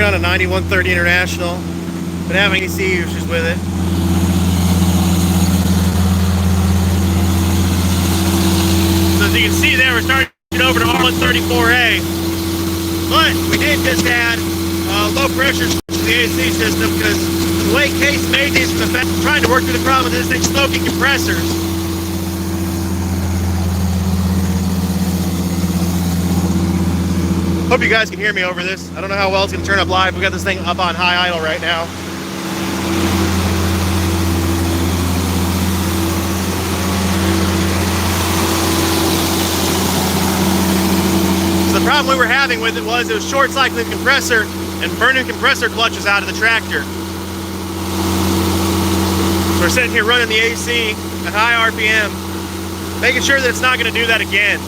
on a 9130 International. Been having AC issues with it. So as you can see there, we're starting over to R134A. But we did just add low pressure switch to the AC system because the way Case made these from the fact of trying to work through the problem with this thing smoking compressors. Hope you guys can hear me over this. I don't know how well it's going to turn up live. We got this thing up on high idle right now. So the problem we were having with it was short cycling the compressor and burning compressor clutches out of the tractor. So we're sitting here running the AC at high RPM, making sure that it's not going to do that again.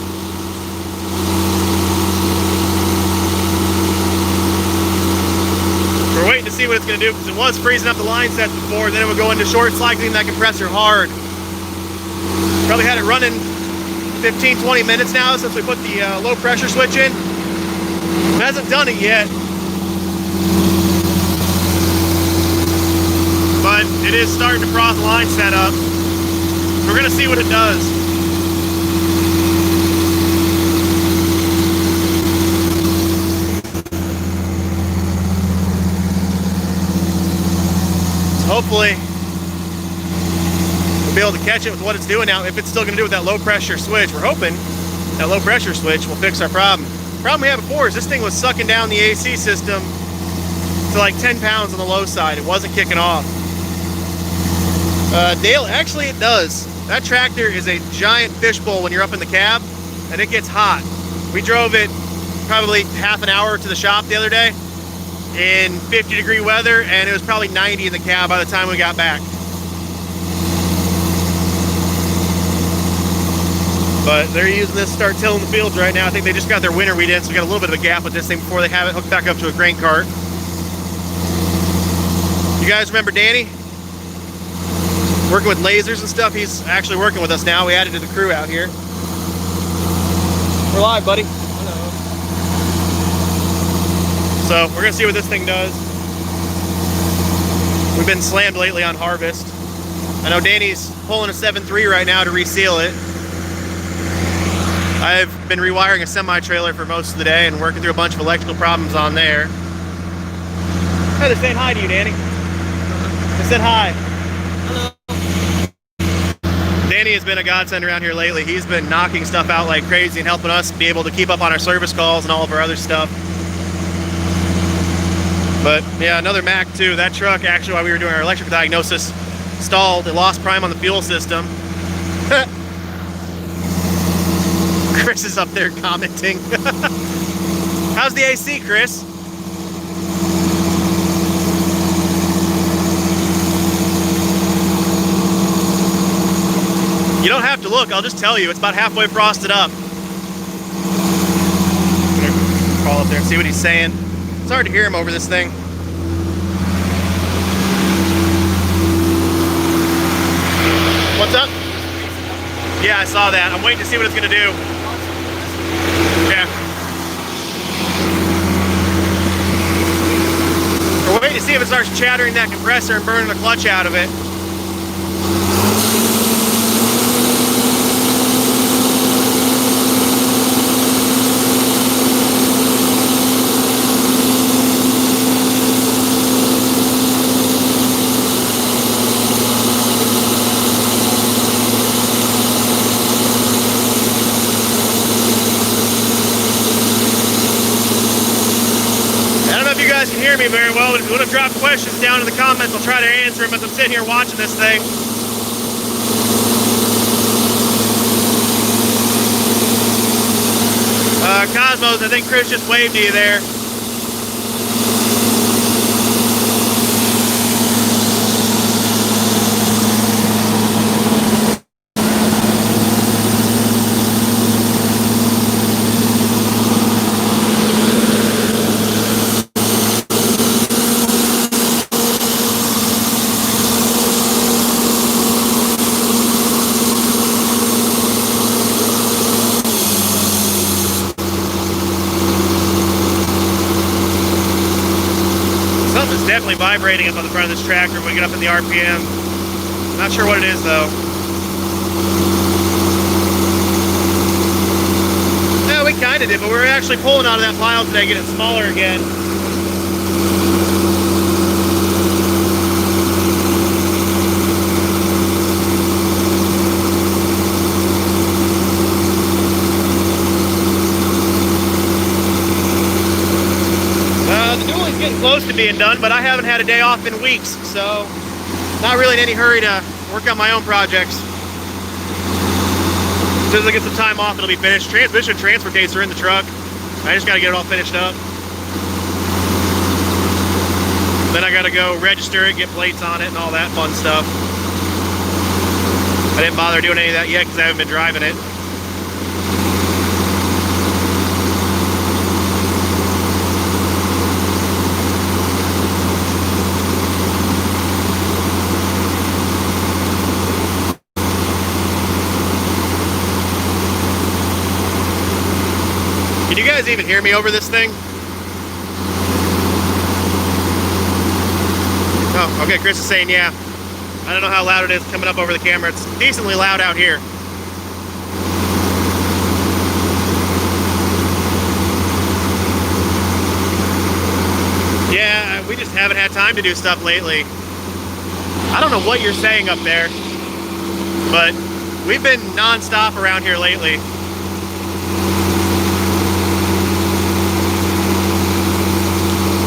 We're waiting to see what it's going to do because it was freezing up the line sets before, then it would go into short cycling that compressor hard. Probably had it running 15-20 minutes now since we put the low pressure switch in. It hasn't done it yet, but it is starting to froth the line set up. We're going to see what it does. Hopefully we'll be able to catch it with what it's doing now. If it's still going to do with that low pressure switch, we're hoping that low pressure switch will fix our problem. The problem we had before is this thing was sucking down the AC system to like 10 pounds on the low side. It wasn't kicking off. Dale, actually it does. That tractor is a giant fishbowl when you're up in the cab, and it gets hot. We drove it probably half an hour to the shop the other day in 50-degree weather, and it was probably 90 in the cab by the time we got back. But they're using this to start tilling the fields right now. I think they just got their winter wheat in, so we got a little bit of a gap with this thing before they have it hooked back up to a grain cart. You guys remember Danny? Working with lasers and stuff. He's actually working with us now. We added to the crew out here. We're live, buddy. So we're gonna see what this thing does. We've been slammed lately on harvest. I know Danny's pulling a 7.3 right now to reseal it. I've been rewiring a semi-trailer for most of the day and working through a bunch of electrical problems on there. Hey, they're saying hi to you, Danny. They said hi. Hello. Danny has been a godsend around here lately. He's been knocking stuff out like crazy and helping us be able to keep up on our service calls and all of our other stuff. But yeah, another Mac too. That truck, actually, while we were doing our electrical diagnosis, stalled. It lost prime on the fuel system. Chris is up there commenting. How's the AC, Chris? You don't have to look, I'll just tell you, it's about halfway frosted up. I'm gonna crawl up there and see what he's saying. It's hard to hear him over this thing. What's up? Yeah, I saw that. I'm waiting to see what it's gonna do. Yeah. We're waiting to see if it starts chattering that compressor and burning the clutch out of it. Can hear me very well, but if you want to drop questions down in the comments, I'll try to answer them as I'm sitting here watching this thing. Cosmos, I think Chris just waved to you there. definitely vibrating up on the front of this tractor when we get up in the RPM. Not sure what it is though. Yeah, we kind of did, but we were actually pulling out of that pile today, getting smaller again. Getting close to being done, but I haven't had a day off in weeks, so not really in any hurry to work on my own projects. As soon as I get some time off, it'll be finished. Transmission transfer case are in the truck. I just got to get it all finished up. Then I got to go register it, get plates on it, and all that fun stuff. I didn't bother doing any of that yet because I haven't been driving it. Can you guys even hear me over this thing? Oh, okay, Chris is saying yeah. I don't know how loud it is coming up over the camera. It's decently loud out here. Yeah, we just haven't had time to do stuff lately. I don't know what you're saying up there, but we've been non-stop around here lately.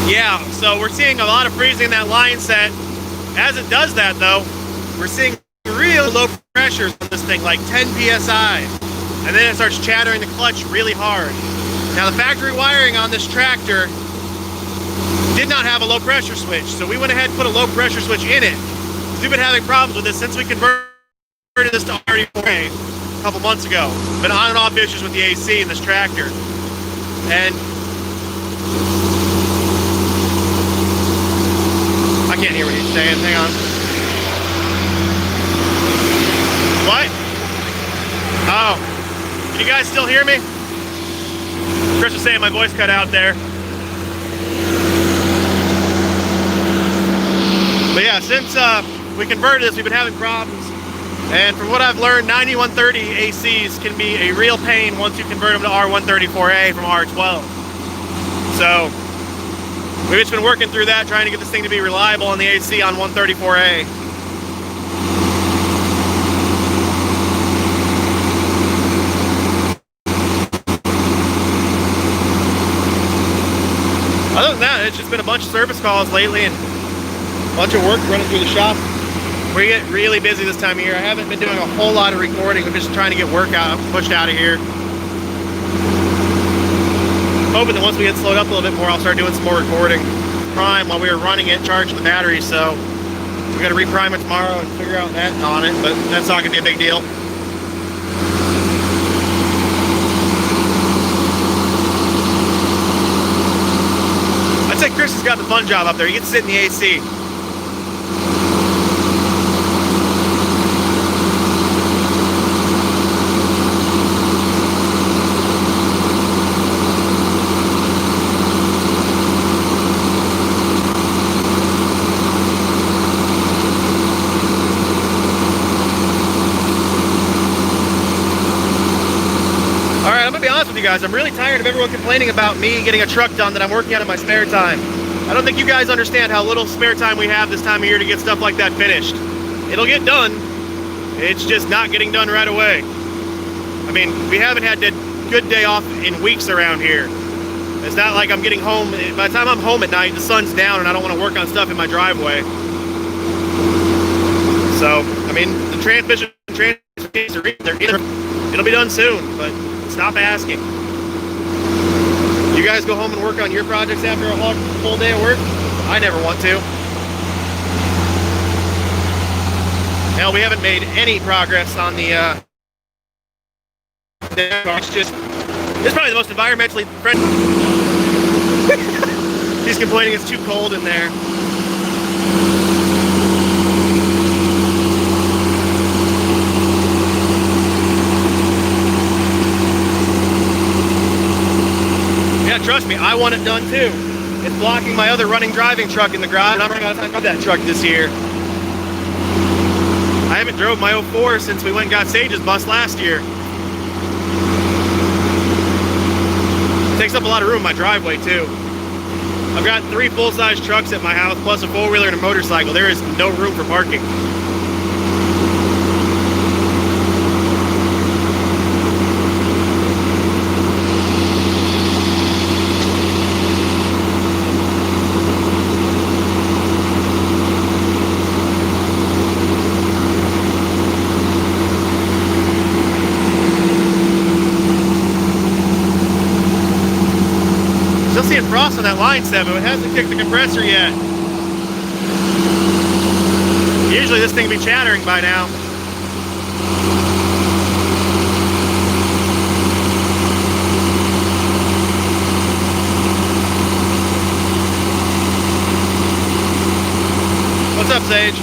Yeah, so we're seeing a lot of freezing in that line set. As it does that though, we're seeing real low pressures on this thing, like 10 PSI. And then it starts chattering the clutch really hard. Now the factory wiring on this tractor did not have a low pressure switch, so we went ahead and put a low pressure switch in it. We've been having problems with this since we converted this to R34A a couple months ago. Been on and off issues with the AC in this tractor. And I can't hear what he's saying. Hang on. What? Oh. Can you guys still hear me? Chris was saying my voice cut out there. But yeah, since we converted this, we've been having problems. And from what I've learned, 9130 ACs can be a real pain once you convert them to R134A from R12. So we've just been working through that, trying to get this thing to be reliable on the AC on 134A. Other than that, it's just been a bunch of service calls lately and a bunch of work running through the shop. We get really busy this time of year. I haven't been doing a whole lot of recording. I'm just trying to get work out, pushed out of here. Hoping that once we get slowed up a little bit more, I'll start doing some more recording. Prime while we were running it, charging the battery, so we got to reprime it tomorrow and figure out that on it, but that's not going to be a big deal. I'd say Chris has got the fun job up there. He gets to sit in the AC. With you guys, I'm really tired of everyone complaining about me getting a truck done that I'm working on in my spare time. I don't think you guys understand how little spare time we have this time of year to get stuff like that finished. It'll get done, it's just not getting done right away. I mean, we haven't had a good day off in weeks around here. It's not like I'm getting home, by the time I'm home at night, the sun's down and I don't want to work on stuff in my driveway. So, I mean, the transmission, it'll be done soon, but stop asking. You guys go home and work on your projects after a full day of work? I never want to. Hell, we haven't made any progress on the it's probably the most environmentally friendly. He's complaining it's too cold in there. Trust me, I want it done too. It's blocking my other running driving truck in the garage, and I'm running out of time to that truck this year. I haven't drove my 04 since we went and got Sage's bus last year. It takes up a lot of room in my driveway too. I've got 3 full-size trucks at my house, plus a 4-wheeler and a motorcycle. There is no room for parking. Still seeing frost on that line set, but it hasn't kicked the compressor yet. Usually this thing would be chattering by now. What's up, Sage?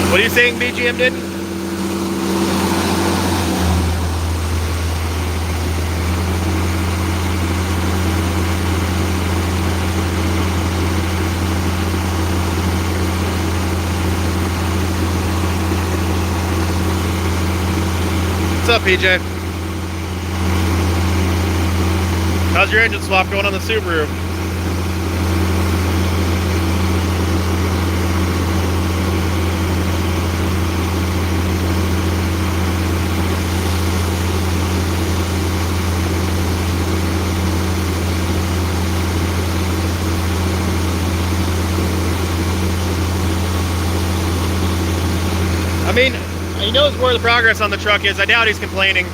What are you saying BGM did? What's up, PJ? How's your engine swap going on the Subaru? I mean, he knows where the progress on the truck is. I doubt he's complaining.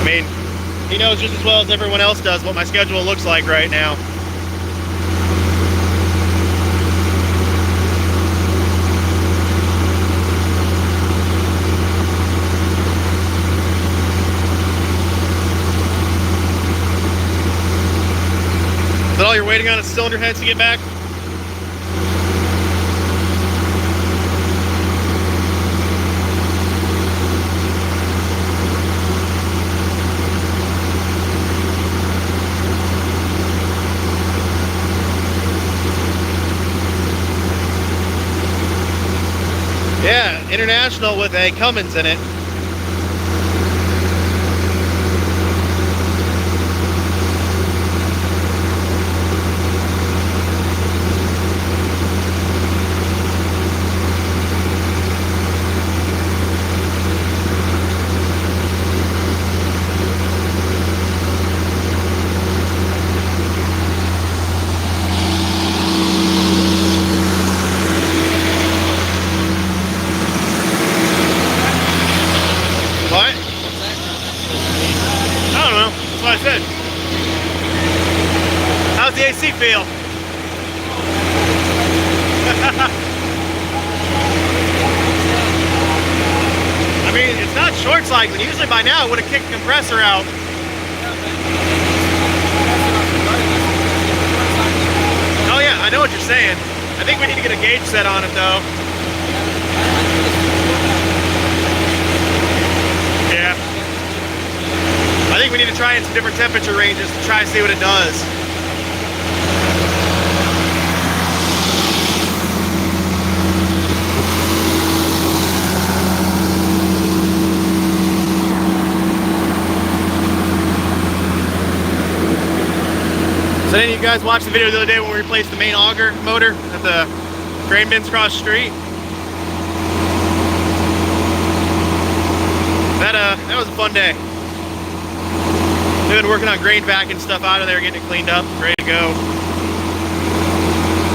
I mean, he knows just as well as everyone else does what my schedule looks like right now. Is that all you're waiting on, is cylinder heads to get back? Yeah, International with a Cummins in it. How's the AC feel? I mean, it's not short cycling. Usually by now it would have kicked the compressor out. Oh yeah, I know what you're saying. I think we need to get a gauge set on it though. Yeah. I think we need to try in some different temperature ranges to try and see what it does. So any of you guys watched the video the other day when we replaced the main auger motor at the grain bins across the street? That was a fun day. They've been working on grain packing stuff out of there, getting it cleaned up, ready to go.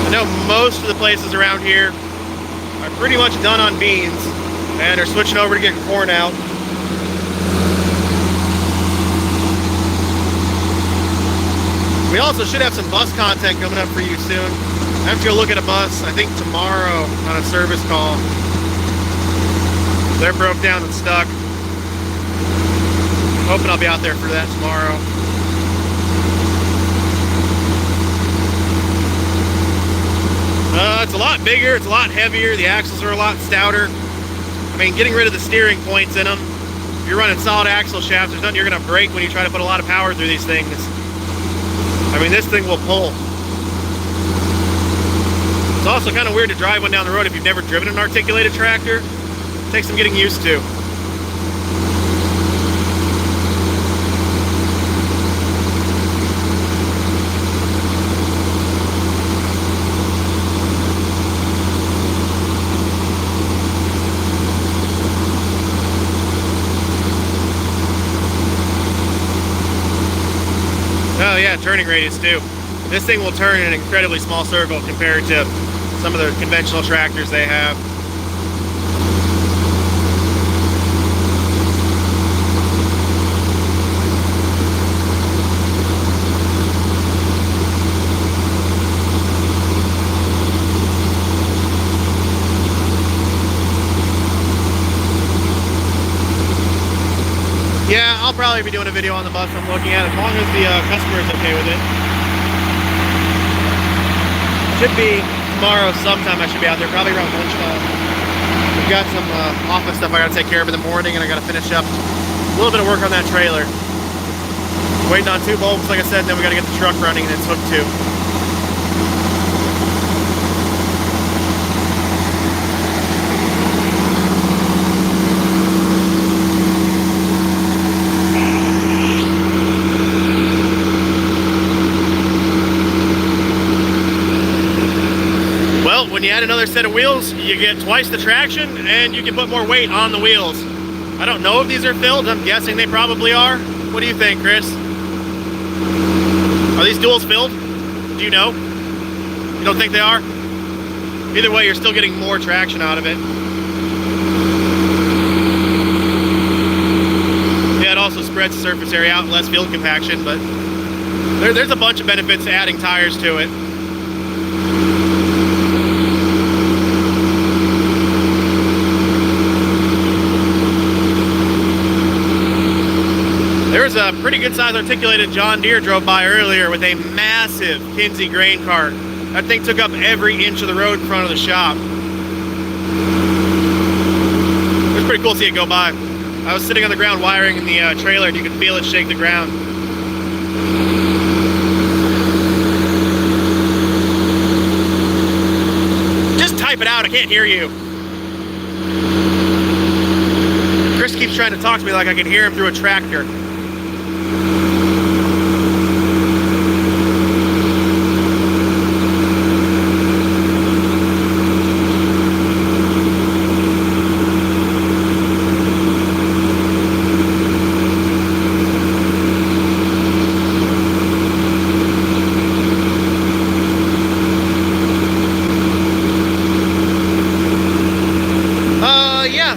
I know most of the places around here are pretty much done on beans and are switching over to getting corn out. We also should have some bus content coming up for you soon. I have to go look at a bus, I think tomorrow, on a service call. They're broke down and stuck. Hoping I'll be out there for that tomorrow. It's a lot bigger, it's a lot heavier, the axles are a lot stouter. I mean, getting rid of the steering points in them. If you're running solid axle shafts, there's nothing you're gonna break when you try to put a lot of power through these things. I mean, this thing will pull. It's also kind of weird to drive one down the road if you've never driven an articulated tractor. It takes some getting used to. Oh yeah, turning radius too. This thing will turn in an incredibly small circle compared to some of the conventional tractors they have. Yeah, I'll probably be doing a video on the bus I'm looking at, as long as the customer is okay with it. Should be tomorrow sometime. I should be out there, probably around lunchtime. We've got some office stuff I gotta take care of in the morning, and I gotta finish up a little bit of work on that trailer. Waiting on 2 bulbs, like I said, then we gotta get the truck running and it's hooked too. When you add another set of wheels, you get twice the traction and you can put more weight on the wheels. I don't know if these are filled. I'm guessing they probably are. What do you think, Chris? Are these duals filled? Do you know? You don't think they are? Either way, you're still getting more traction out of it. Yeah, it also spreads the surface area out, less field compaction, but there's a bunch of benefits to adding tires to it. There's a pretty good sized articulated John Deere drove by earlier with a massive Kinze grain cart. That thing took up every inch of the road in front of the shop. It was pretty cool to see it go by. I was sitting on the ground wiring in the trailer and you could feel it shake the ground. Just type it out, I can't hear you. Chris keeps trying to talk to me like I can hear him through a tractor.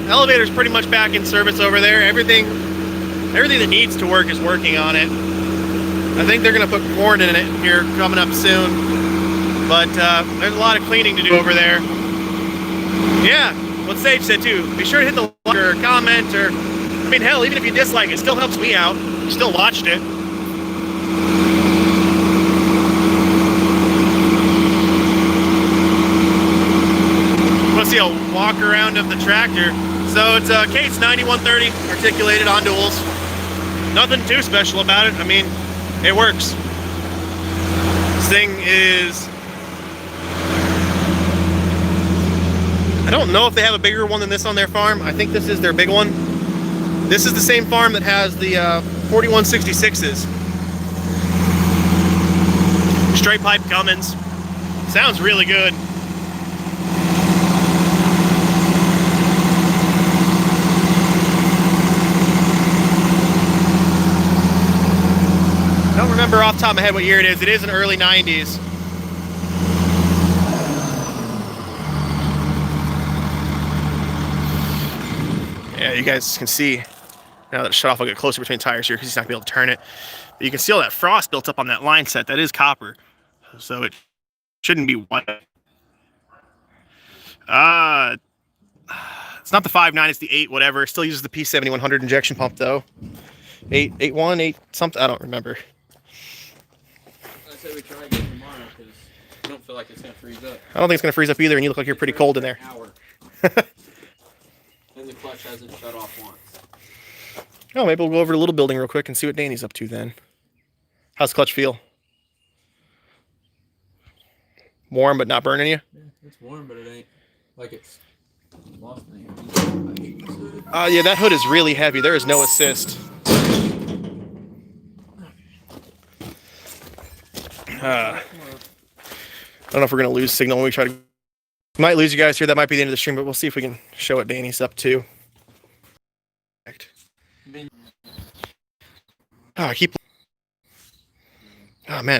Elevator's pretty much back in service over there. Everything that needs to work is working on it. I think they're gonna put corn in it here coming up soon, but there's a lot of cleaning to do over there. Yeah, what Sage said too, be sure to hit the like or comment, or I mean hell, even if you dislike it, it still helps me out. You still watched it. Let's see a walk around of the tractor. So it's a Case 9130 articulated on duals. Nothing too special about it. I mean, it works. This thing is... I don't know if they have a bigger one than this on their farm. I think this is their big one. This is the same farm that has the 4166s. Straight pipe Cummins. Sounds really good. I don't remember off the top of my head what year it is. It is in early 90s. Yeah, you guys can see, now that it's shut off, I'll get closer between tires here because he's not going to be able to turn it. But you can see all that frost built up on that line set. That is copper. So it shouldn't be white. It's not the 5.9, it's the 8 whatever. It still uses the P7100 injection pump though. 8.1, 8 something, I don't remember. I say we try again tomorrow because I don't feel like it's going to freeze up. I don't think it's going to freeze up either, and you look like you're pretty cold in there. And the clutch hasn't shut off once. Oh, maybe we'll go over to Little Building real quick and see what Danny's up to then. How's the clutch feel? Warm but not burning you? Yeah, it's warm, but it ain't like it's lost any. I hate this hood. Yeah, that hood is really heavy. There is no assist. I don't know if we're going to lose signal when we try to... Might lose you guys here. That might be the end of the stream, but we'll see if we can show what Danny's up to. Oh, I keep... Oh, man.